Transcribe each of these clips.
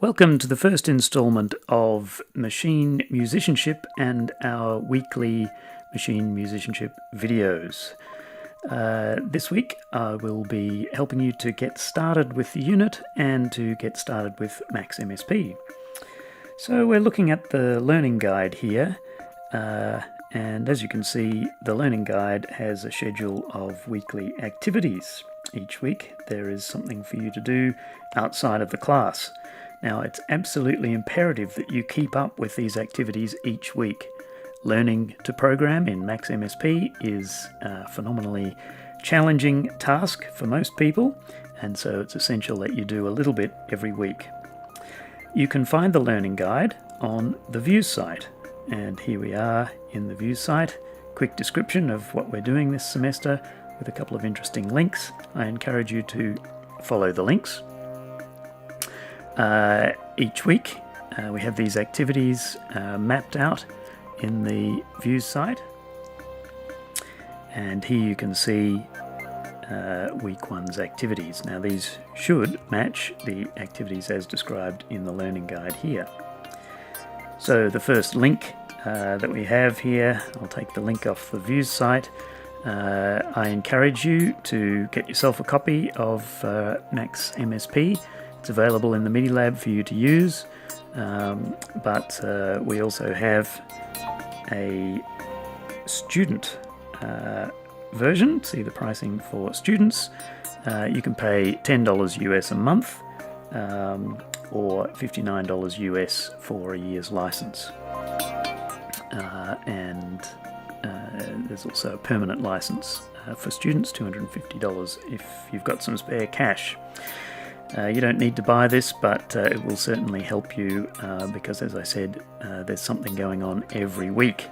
Welcome to the first installment of Machine Musicianship and our weekly Machine Musicianship videos. This week I will be helping you to get started with the unit and to get started with Max MSP. So we're looking at the learning guide here, and as you can see, the learning guide has a schedule of weekly activities. Each week there is something for you to do outside of the class. Now, it's absolutely imperative that you keep up with these activities each week. Learning to program in Max MSP is a phenomenally challenging task for most people, and so it's essential that you do a little bit every week. You can find the learning guide on the Views site, and here we are in the Views site. Quick description of what we're doing this semester with a couple of interesting links. I encourage you to follow the links. Each week we have these activities mapped out in the Views site, and here you can see week one's activities. Now these should match the activities as described in the learning guide here. So the first link that we have here, I'll take the link off the Views site. I encourage you to get yourself a copy of Max MSP. It's available in the MIDI lab for you to use, but we also have a student version. See the pricing for students. You can pay $10 US a month or $59 US for a year's license. And there's also a permanent license for students, $250 if you've got some spare cash. You don't need to buy this, but it will certainly help you because, as I said, there's something going on every week.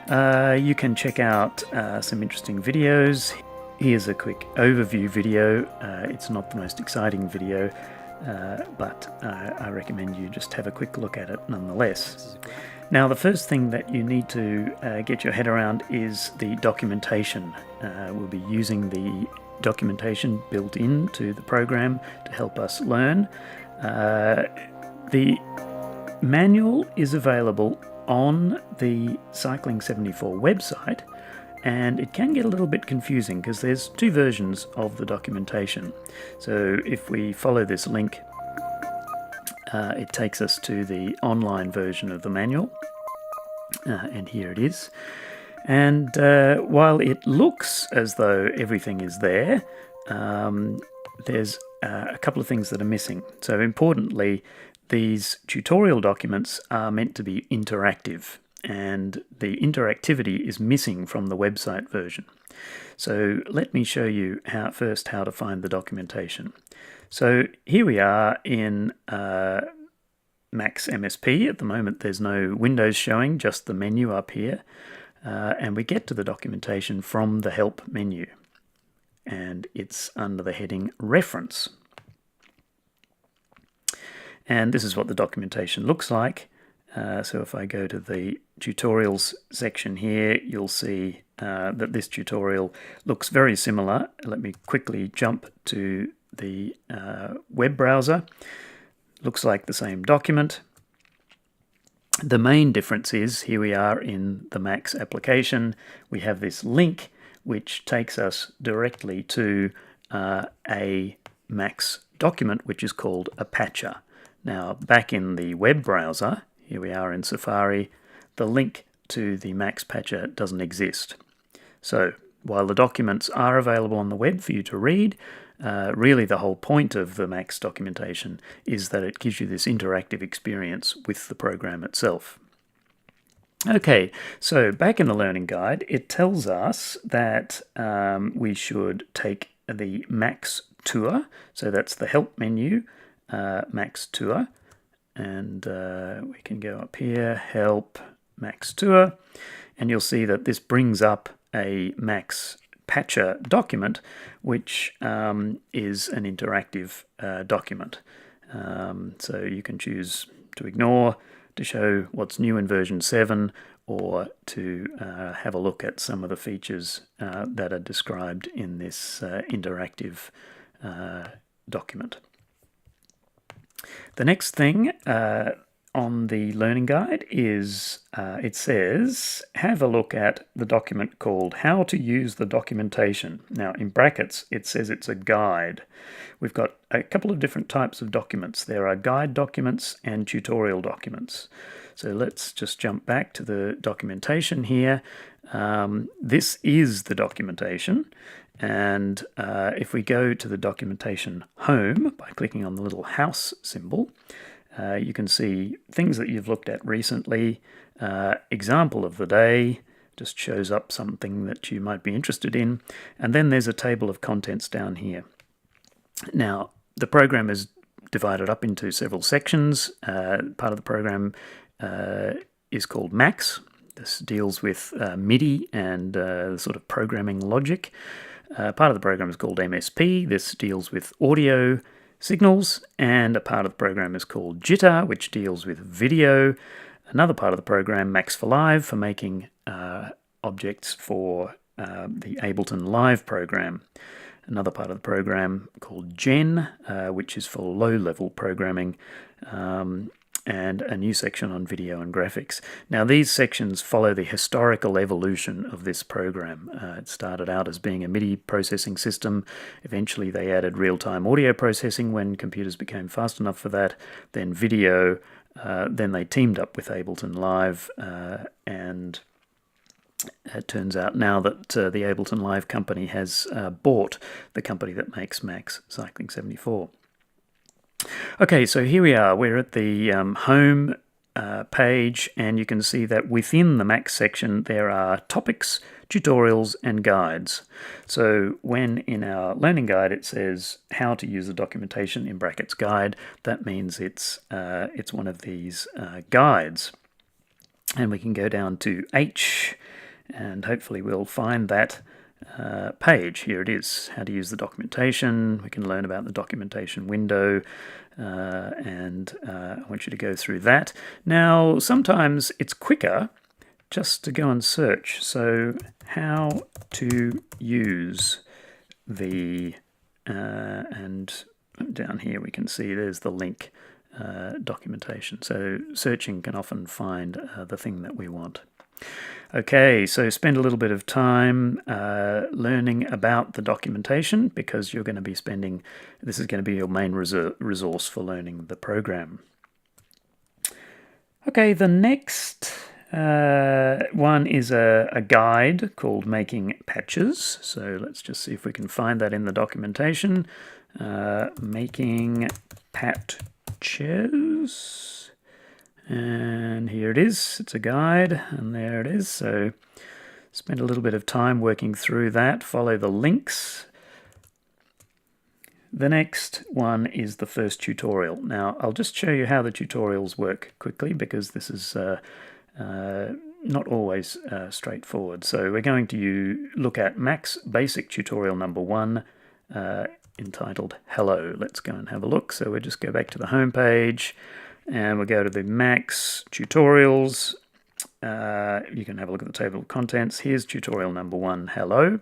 You can check out some interesting videos. Here's a quick overview video. It's not the most exciting video, but I recommend you just have a quick look at it nonetheless. Now, the first thing that you need to get your head around is the documentation. We'll be using the documentation built into the program to help us learn. The manual is available on the Cycling 74 website, and it can get a little bit confusing because there's two versions of the documentation. So if we follow this link, it takes us to the online version of the manual, and here it is. And while it looks as though everything is there, there's a couple of things that are missing. So importantly, these tutorial documents are meant to be interactive, and the interactivity is missing from the website version. So let me show you first how to find the documentation. So here we are in Max MSP. At the moment there's no windows showing, just the menu up here. And we get to the documentation from the Help menu, and it's under the heading Reference. And this is what the documentation looks like. So if I go to the Tutorials section here, you'll see that this tutorial looks very similar. Let me quickly jump to the web browser. Looks like the same document. The main difference is, here we are in the Max application, we have this link which takes us directly to a Max document which is called a patcher. Now, back in the web browser, here we are in Safari, the link to the Max patcher doesn't exist. So while the documents are available on the web for you to read, really the whole point of the Max documentation is that it gives you this interactive experience with the program itself. Okay, so back in the learning guide, it tells us that we should take the Max tour. So that's the Help menu, Max tour, and we can go up here, Help, Max tour, and you'll see that this brings up a Max patcher document, which is an interactive document. So you can choose to ignore, to show what's new in version 7, or to have a look at some of the features that are described in this interactive document. The next thing on the learning guide is it says have a look at the document called How to Use the Documentation. Now in brackets it says it's a guide. We've got a couple of different types of documents. There are guide documents and tutorial documents. So let's just jump back to the documentation here. This is the documentation, and if we go to the documentation home by clicking on the little house symbol, you can see things that you've looked at recently. Example of the day just shows up something that you might be interested in, and then there's a table of contents down here. Now the program is divided up into several sections. Part of the program is called Max. This deals with MIDI and sort of programming logic. Part of the program is called MSP. This deals with audio signals, and a part of the program is called Jitter, which deals with video. Another part of the program, Max for Live, for making objects for the Ableton Live program. Another part of the program called Gen, which is for low-level programming, and a new section on video and graphics. Now these sections follow the historical evolution of this program. It started out as being a MIDI processing system. Eventually they added real-time audio processing when computers became fast enough for that, then video, then they teamed up with Ableton Live, and it turns out now that the Ableton Live company has bought the company that makes Max, Cycling 74. Okay, so here we are. We're at the home page, and you can see that within the Max section there are topics, tutorials, and guides. So when in our learning guide it says how to use the documentation in brackets guide, that means it's one of these guides. And we can go down to H, and hopefully we'll find that page. Here it is, how to use the documentation. We can learn about the documentation window, and I want you to go through that. Now sometimes it's quicker just to go and search. So how to use the and down here we can see there's the link, documentation. So searching can often find the thing that we want. Okay, so spend a little bit of time learning about the documentation, because you're going to be spending, this is going to be your main resource for learning the program. Okay, the next one is a guide called Making Patches. So let's just see if we can find that in the documentation. Making Patches. And here it is, it's a guide, and there it is. So spend a little bit of time working through that, follow the links. The next one is the first tutorial. Now I'll just show you how the tutorials work quickly, because this is not always straightforward. So we're going to look at Max Basic Tutorial number 1, entitled Hello. Let's go and have a look. So we'll just go back to the home page, and we'll go to the Max tutorials. You can have a look at the table of contents. Here's tutorial number 1, Hello.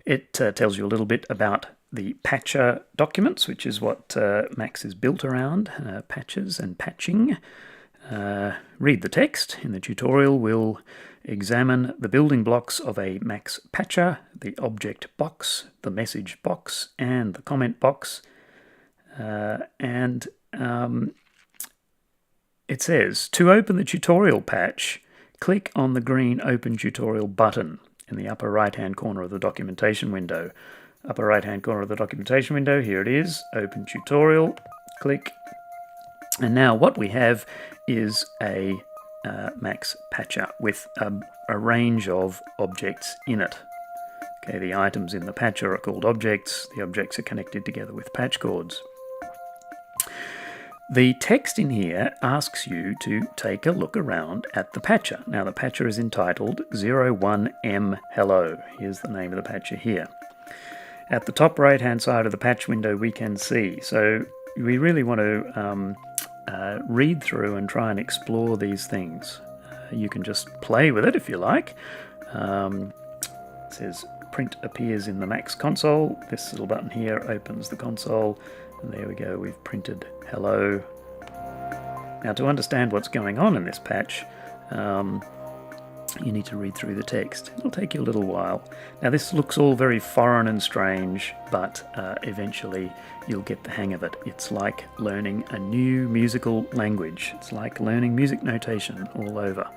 It tells you a little bit about the patcher documents, which is what Max is built around, patches and patching. Read the text. In the tutorial we'll examine the building blocks of a Max patcher, the object box, the message box, and the comment box. It says, to open the tutorial patch, click on the green Open Tutorial button in the upper right-hand corner of the documentation window. Upper right-hand corner of the documentation window, here it is, Open Tutorial, click. And now what we have is a Max patcher with a range of objects in it. Okay, the items in the patcher are called objects. The objects are connected together with patch cords. The text in here asks you to take a look around at the patcher. Now the patcher is entitled 01M Hello. Here's the name of the patcher here. At the top right hand side of the patch window we can see. So we really want to read through and try and explore these things. You can just play with it if you like. It says print appears in the Max console. This little button here opens the console. And there we go, we've printed hello. Now to understand what's going on in this patch, you need to read through the text. It'll take you a little while. Now this looks all very foreign and strange, but eventually you'll get the hang of it. It's like learning a new musical language. It's like learning music notation all over.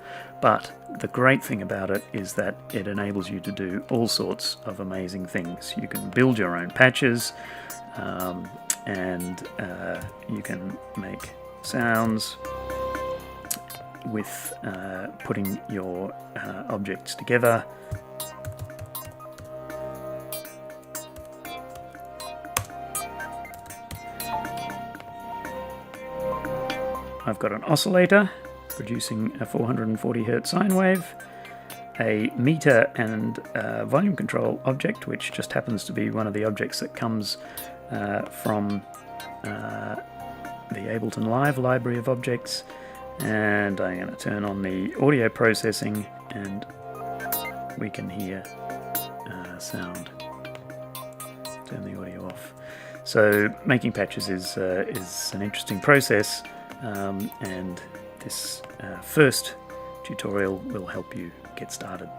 But the great thing about it is that it enables you to do all sorts of amazing things. You can build your own patches, and you can make sounds with putting your objects together. I've got an oscillator producing a 440 Hz sine wave, a meter and volume control object, which just happens to be one of the objects that comes from the Ableton Live library of objects. And I'm going to turn on the audio processing and we can hear sound. Turn the audio off. So making patches is an interesting process, and this first tutorial will help you get started.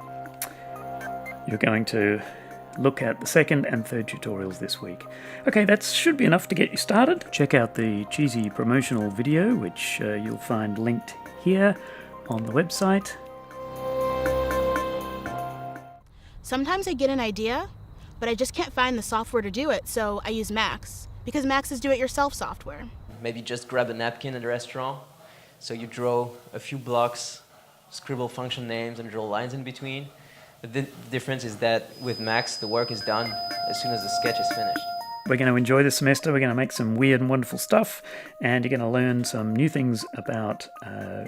You're going to look at the second and third tutorials this week. Okay, that should be enough to get you started. Check out the cheesy promotional video, which you'll find linked here on the website. Sometimes I get an idea, but I just can't find the software to do it, so I use Max, because Max is do-it-yourself software. Maybe just grab a napkin at a restaurant. So you draw a few blocks, scribble function names, and draw lines in between. The difference is that with Max, the work is done as soon as the sketch is finished. We're going to enjoy this semester. We're going to make some weird and wonderful stuff, and you're going to learn some new things about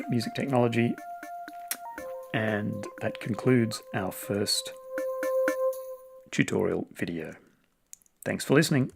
music technology. And that concludes our first tutorial video. Thanks for listening.